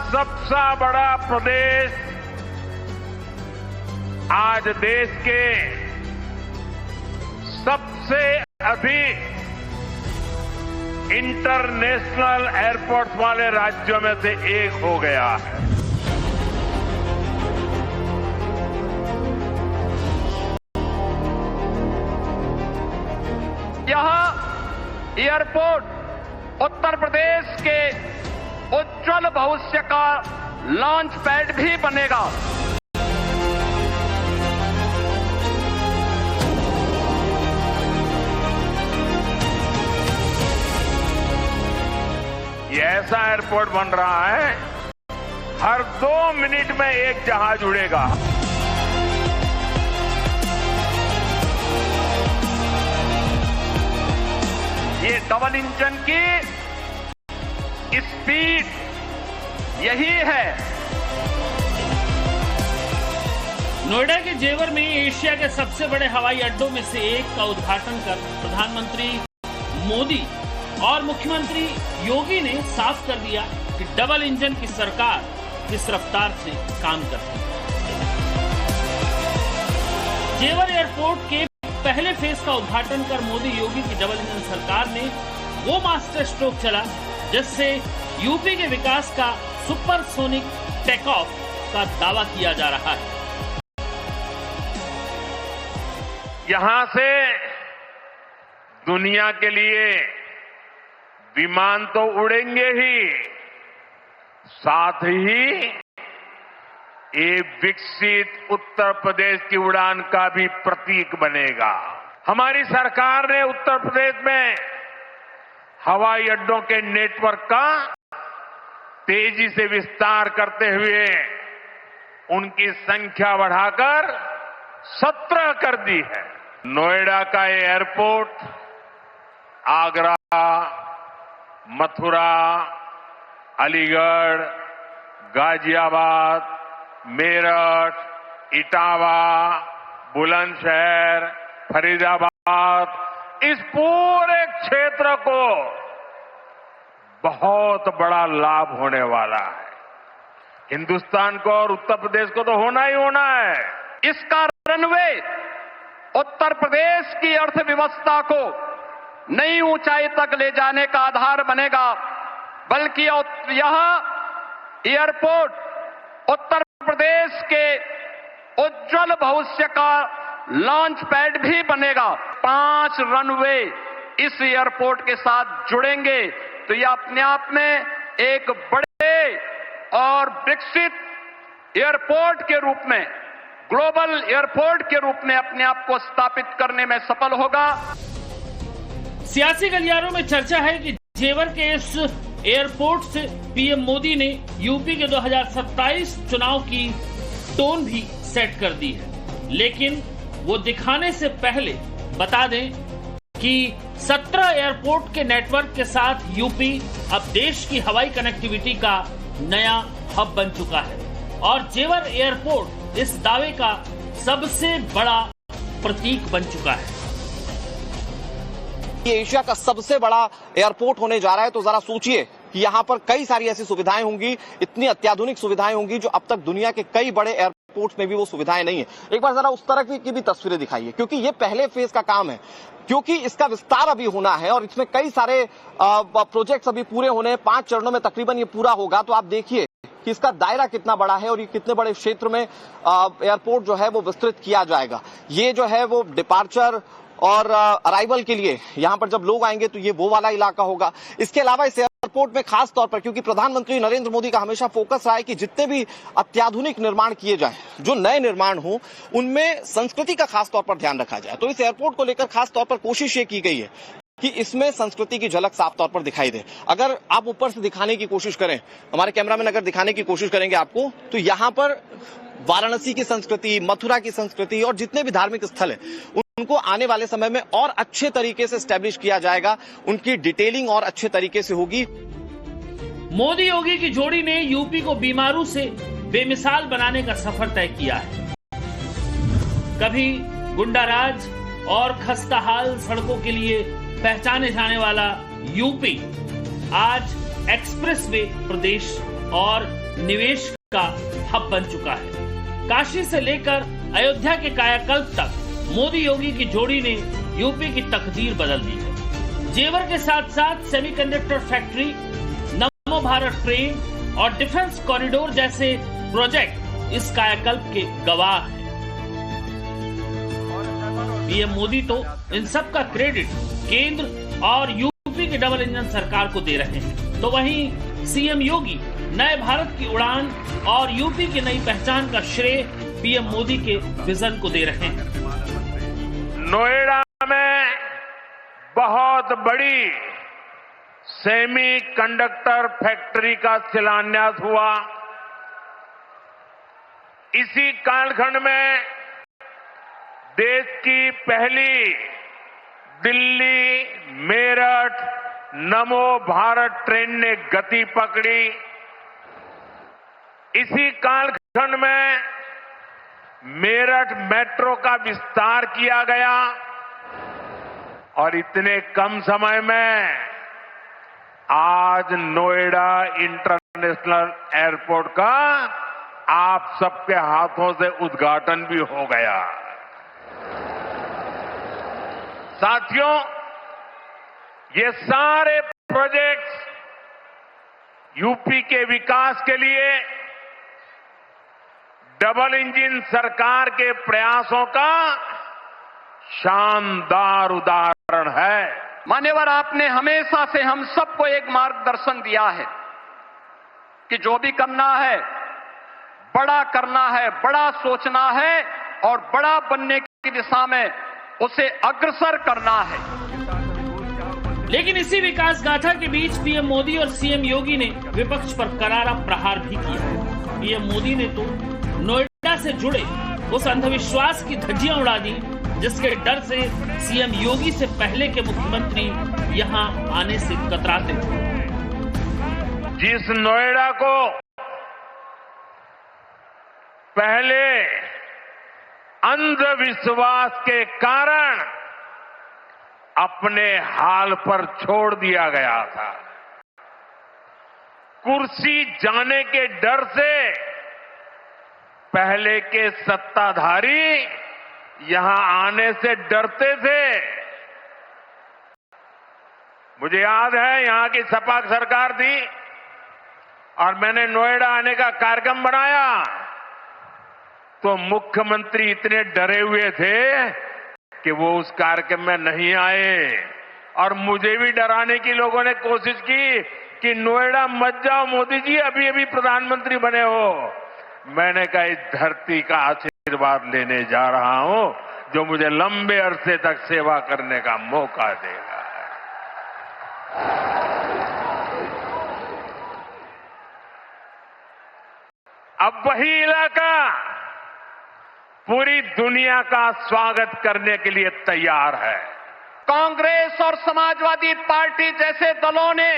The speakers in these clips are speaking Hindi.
सबसे बड़ा प्रदेश आज देश के सबसे अधिक इंटरनेशनल एयरपोर्ट वाले राज्यों में से एक हो गया है। यह एयरपोर्ट उत्तर प्रदेश के उज्जवल भविष्य का लॉन्च पैड भी बनेगा। ये ऐसा एयरपोर्ट बन रहा है, हर 2 मिनट में एक जहाज उड़ेगा। ये डबल इंजन की स्पीड यही है। नोएडा के जेवर में एशिया के सबसे बड़े हवाई अड्डों में से एक का उद्घाटन कर प्रधानमंत्री मोदी और मुख्यमंत्री योगी ने साफ कर दिया कि डबल इंजन की सरकार किस रफ्तार से काम करती है। जेवर एयरपोर्ट के पहले फेज का उद्घाटन कर मोदी योगी की डबल इंजन सरकार ने वो मास्टर स्ट्रोक चला जिससे यूपी के विकास का सुपरसोनिक टेक ऑफ का दावा किया जा रहा है। यहां से दुनिया के लिए विमान तो उड़ेंगे ही, साथ ही एक विकसित उत्तर प्रदेश की उड़ान का भी प्रतीक बनेगा। हमारी सरकार ने उत्तर प्रदेश में हवाई अड्डों के नेटवर्क का तेजी से विस्तार करते हुए उनकी संख्या बढ़ाकर 17 कर दी है। नोएडा का ये एयरपोर्ट आगरा, मथुरा, अलीगढ़, गाजियाबाद, मेरठ, इटावा, बुलंदशहर, फरीदाबाद, इस पूरे क्षेत्र को बहुत बड़ा लाभ होने वाला है। हिंदुस्तान को और उत्तर प्रदेश को तो होना ही होना है। इसका रनवे उत्तर प्रदेश की अर्थव्यवस्था को नई ऊंचाई तक ले जाने का आधार बनेगा, बल्कि यह एयरपोर्ट उत्तर प्रदेश के उज्जवल भविष्य का लॉन्च पैड भी बनेगा। 5 रनवे इस एयरपोर्ट के साथ जुड़ेंगे तो यह अपने आप में एक बड़े और विकसित एयरपोर्ट के रूप में, ग्लोबल एयरपोर्ट के रूप में अपने आप को स्थापित करने में सफल होगा। सियासी गलियारों में चर्चा है कि जेवर के इस एयरपोर्ट से पीएम मोदी ने यूपी के 2027 चुनाव की टोन भी सेट कर दी है, लेकिन वो दिखाने से पहले बता दें कि 17 एयरपोर्ट के नेटवर्क के साथ यूपी अब देश की हवाई कनेक्टिविटी का नया हब बन चुका है और जेवर एयरपोर्ट इस दावे का सबसे बड़ा प्रतीक बन चुका है। ये एशिया का सबसे बड़ा एयरपोर्ट होने जा रहा है, तो जरा सोचिए कि यहाँ पर कई सारी ऐसी सुविधाएं होंगी, इतनी अत्याधुनिक सुविधाएं होंगी जो अब तक दुनिया के कई बड़े एयरपोर्ट्स में भी वो सुविधाएं नहीं है। एक बार जरा उस तरह की भी तस्वीरें दिखाइए, क्योंकि ये पहले फेज का काम है, क्योंकि इसका विस्तार अभी होना है और इसमें कई सारे प्रोजेक्ट्स अभी पूरे होने हैं। 5 चरणों में तकरीबन ये पूरा होगा। तो आप देखिए कि इसका दायरा कितना बड़ा है और ये कितने बड़े क्षेत्र में एयरपोर्ट जो है वो विस्तृत किया जाएगा। ये जो है वो डिपार्चर और अराइवल के लिए यहाँ पर जब लोग आएंगे तो ये वो वाला इलाका होगा। इसके अलावा इस एयरपोर्ट में खास तौर पर, क्योंकि प्रधानमंत्री नरेंद्र मोदी का हमेशा फोकस रहा है कि जितने भी अत्याधुनिक निर्माण किए जाएं, जो नए निर्माण हो, उनमें संस्कृति का खास तौर पर ध्यान रखा जाए। तो इस एयरपोर्ट को लेकर खास तौर पर कोशिश ये की गई है कि इसमें संस्कृति की झलक साफ तौर पर दिखाई दे। अगर आप ऊपर से दिखाने की कोशिश करें, हमारे कैमरामैन अगर दिखाने की कोशिश करेंगे आपको, तो यहाँ पर वाराणसी की संस्कृति, मथुरा की संस्कृति और जितने भी धार्मिक स्थल है उनको आने वाले समय में और अच्छे तरीके से एस्टेब्लिश किया जाएगा, उनकी डिटेलिंग और अच्छे तरीके से होगी। मोदी योगी की जोड़ी ने यूपी को बीमारू से बेमिसाल बनाने का सफर तय किया है। कभी गुंडाराज और खस्ताहाल सड़कों के लिए पहचाने जाने वाला यूपी आज एक्सप्रेसवे प्रदेश और निवेश का हब बन चुका है। काशी से लेकर अयोध्या के कायाकल्प तक मोदी योगी की जोड़ी ने यूपी की तकदीर बदल दी है। जेवर के साथ साथ सेमीकंडक्टर फैक्ट्री, नमो भारत ट्रेन और डिफेंस कॉरिडोर जैसे प्रोजेक्ट इस कायाकल्प के गवाह हैं। पीएम मोदी तो इन सब का क्रेडिट केंद्र और यूपी की डबल इंजन सरकार को दे रहे हैं, तो वहीं सीएम योगी नए भारत की उड़ान और यूपी की नई पहचान का श्रेय पीएम मोदी के विजन को दे रहे हैं। नोएडा में बहुत बड़ी सेमी कंडक्टर फैक्ट्री का शिलान्यास हुआ। इसी कालखंड में देश की पहली दिल्ली मेरठ नमो भारत ट्रेन ने गति पकड़ी। इसी कालखंड में मेरठ मेट्रो का विस्तार किया गया और इतने कम समय में आज नोएडा इंटरनेशनल एयरपोर्ट का आप सबके हाथों से उद्घाटन भी हो गया। साथियों, ये सारे प्रोजेक्ट्स यूपी के विकास के लिए डबल इंजन सरकार के प्रयासों का शानदार उदाहरण है। मान्यवर, आपने हमेशा से हम सबको एक मार्गदर्शन दिया है कि जो भी करना है, बड़ा करना है, बड़ा सोचना है और बड़ा बनने की दिशा में उसे अग्रसर करना है। लेकिन इसी विकास गाथा के बीच पीएम मोदी और सीएम योगी ने विपक्ष पर करारा प्रहार भी किया। पीएम मोदी ने तो नोएडा से जुड़े उस अंधविश्वास की धज्जियां उड़ा दी जिसके डर से सीएम योगी से पहले के मुख्यमंत्री यहां आने से कतराते थे। जिस नोएडा को पहले अंधविश्वास के कारण अपने हाल पर छोड़ दिया गया था, कुर्सी जाने के डर से पहले के सत्ताधारी यहां आने से डरते थे। मुझे याद है यहां की सपा सरकार थी और मैंने नोएडा आने का कार्यक्रम बनाया तो मुख्यमंत्री इतने डरे हुए थे कि वो उस कार्यक्रम में नहीं आए और मुझे भी डराने की लोगों ने कोशिश की कि नोएडा मत जाओ मोदी जी, अभी अभी प्रधानमंत्री बने हो। मैंने कहा इस धरती का आशीर्वाद लेने जा रहा हूं जो मुझे लंबे अरसे तक सेवा करने का मौका देगा। अब वही इलाका पूरी दुनिया का स्वागत करने के लिए तैयार है। कांग्रेस और समाजवादी पार्टी जैसे दलों ने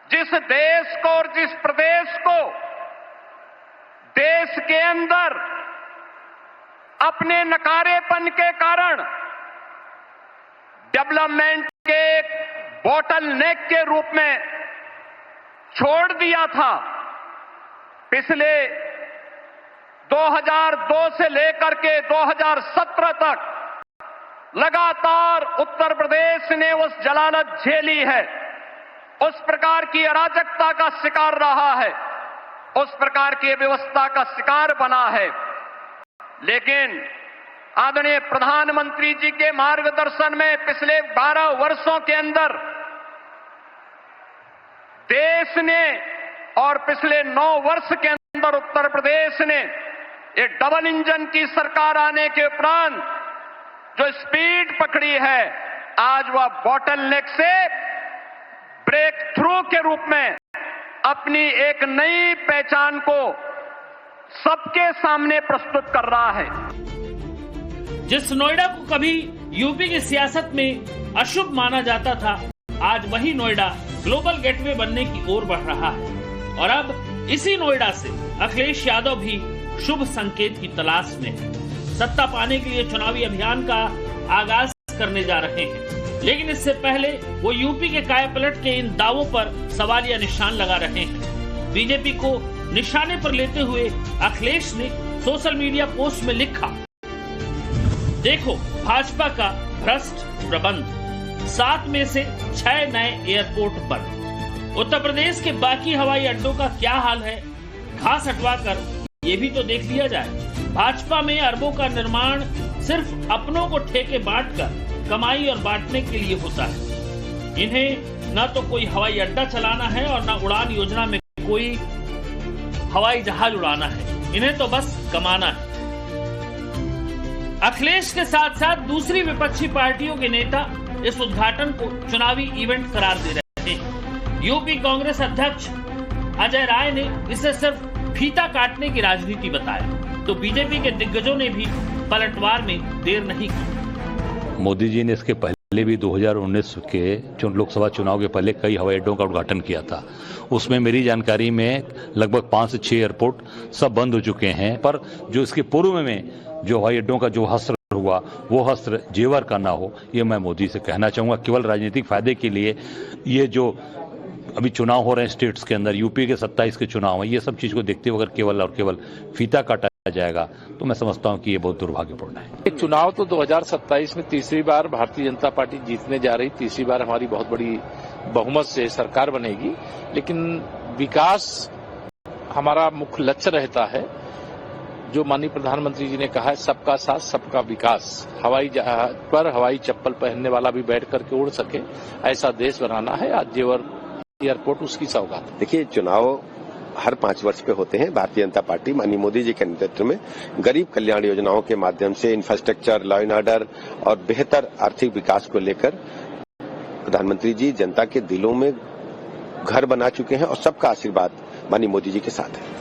जिस देश को और जिस प्रदेश को देश के अंदर अपने नकारेपन के कारण डेवलपमेंट के बॉटल नेक के रूप में छोड़ दिया था, पिछले 2002 से लेकर के 2017 तक लगातार उत्तर प्रदेश ने उस जलालत झेली है, उस प्रकार की अराजकता का शिकार रहा है, उस प्रकार की व्यवस्था का शिकार बना है। लेकिन आदरणीय प्रधानमंत्री जी के मार्गदर्शन में पिछले 12 वर्षों के अंदर देश ने और पिछले 9 वर्ष के अंदर उत्तर प्रदेश ने ये डबल इंजन की सरकार आने के उपरांत जो स्पीड पकड़ी है, आज वह बॉटल नेक से ब्रेक थ्रू के रूप में अपनी एक नई पहचान को सबके सामने प्रस्तुत कर रहा है। जिस नोएडा को कभी यूपी की सियासत में अशुभ माना जाता था, आज वही नोएडा ग्लोबल गेटवे बनने की ओर बढ़ रहा है और अब इसी नोएडा से अखिलेश यादव भी शुभ संकेत की तलाश में है। सत्ता पाने के लिए चुनावी अभियान का आगाज करने जा रहे हैं, लेकिन इससे पहले वो यूपी के कायापलट के इन दावों पर सवालिया निशान लगा रहे हैं। बीजेपी को निशाने पर लेते हुए अखिलेश ने सोशल मीडिया पोस्ट में लिखा, देखो भाजपा का भ्रष्ट प्रबंध, 7 में से 6 नए एयरपोर्ट बंद। उत्तर प्रदेश के बाकी हवाई अड्डों का क्या हाल है, घास हटवाकर ये भी तो देख लिया जाए। भाजपा में अरबों का निर्माण सिर्फ अपनों को ठेके बांटकर कमाई और बांटने के लिए होता है। इन्हें न तो कोई हवाई अड्डा चलाना है और न उड़ान योजना में कोई हवाई जहाज उड़ाना है, इन्हें तो बस कमाना है। अखिलेश के साथ साथ दूसरी विपक्षी पार्टियों के नेता इस उद्घाटन को चुनावी इवेंट करार दे रहे हैं। यूपी कांग्रेस अध्यक्ष अजय राय ने इसे सिर्फ फीता काटने की राजनीति बताया, तो बीजेपी के दिग्गजों ने भी पलटवार में देर नहीं की। मोदी जी ने इसके पहले भी 2019 के लोकसभा चुनाव के पहले कई हवाई अड्डों का उद्घाटन किया था। उसमें मेरी जानकारी में लगभग 5 से 6 एयरपोर्ट सब बंद हो चुके हैं, पर जो इसके पूर्व में जो हवाई अड्डों का जो हस्त्र हुआ वो हस्त्र जेवर का ना हो, ये मैं मोदी से कहना चाहूंगा। केवल राजनीतिक फायदे के लिए ये जो अभी चुनाव हो रहे हैं स्टेट्स के अंदर, यूपी के 27 के चुनाव है, ये सब चीज को देखते हुए अगर केवल और केवल फीता काटा जाएगा तो मैं समझता हूं कि ये बहुत दुर्भाग्यपूर्ण है। चुनाव तो 2027 में तीसरी बार भारतीय जनता पार्टी जीतने जा रही, तीसरी बार हमारी बहुत बड़ी बहुमत से सरकार बनेगी, लेकिन विकास हमारा मुख्य लक्ष्य रहता है। जो माननीय प्रधानमंत्री जी ने कहा है, सबका साथ सबका विकास। हवाई जहाज पर हवाई चप्पल पहनने वाला भी बैठ करके उड़ सके, ऐसा देश बनाना है। आज जेवर एयरपोर्ट उसकी सौगात। देखिए, चुनाव हर 5 वर्ष पे होते हैं। भारतीय जनता पार्टी माननीय मोदी जी के नेतृत्व में गरीब कल्याण योजनाओं के माध्यम से इंफ्रास्ट्रक्चर, लॉ एंड ऑर्डर और बेहतर आर्थिक विकास को लेकर प्रधानमंत्री जी जनता के दिलों में घर बना चुके हैं और सबका आशीर्वाद माननीय मोदी जी के साथ है।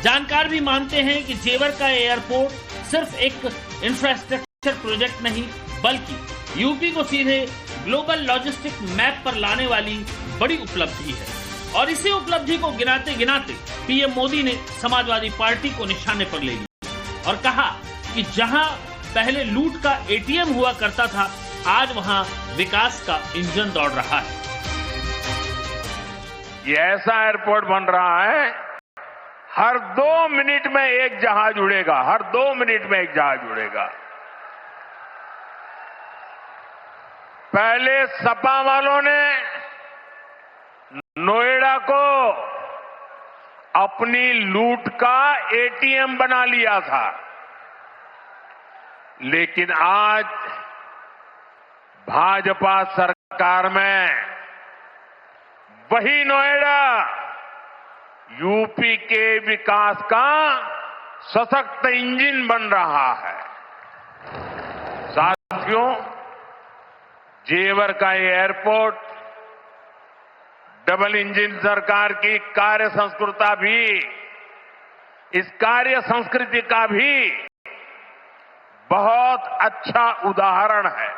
जानकार भी मानते हैं कि जेवर का एयरपोर्ट सिर्फ एक इंफ्रास्ट्रक्चर प्रोजेक्ट नहीं, बल्कि यूपी को सीधे ग्लोबल लॉजिस्टिक मैप पर लाने वाली बड़ी उपलब्धि है। और इसी उपलब्धि को गिनाते गिनाते पीएम मोदी ने समाजवादी पार्टी को निशाने पर ले लिया और कहा कि जहां पहले लूट का एटीएम हुआ करता था, आज वहां विकास का इंजन दौड़ रहा है। ये ऐसा एयरपोर्ट बन रहा है, हर 2 मिनट में एक जहाज उड़ेगा, हर 2 मिनट में एक जहाज उड़ेगा। पहले सपा वालों ने नोएडा को अपनी लूट का एटीएम बना लिया था, लेकिन आज भाजपा सरकार में वही नोएडा यूपी के विकास का सशक्त इंजन बन रहा है। साथियों, जेवर का ये एयरपोर्ट डबल इंजन सरकार की कार्य संस्कृति का भी बहुत अच्छा उदाहरण है।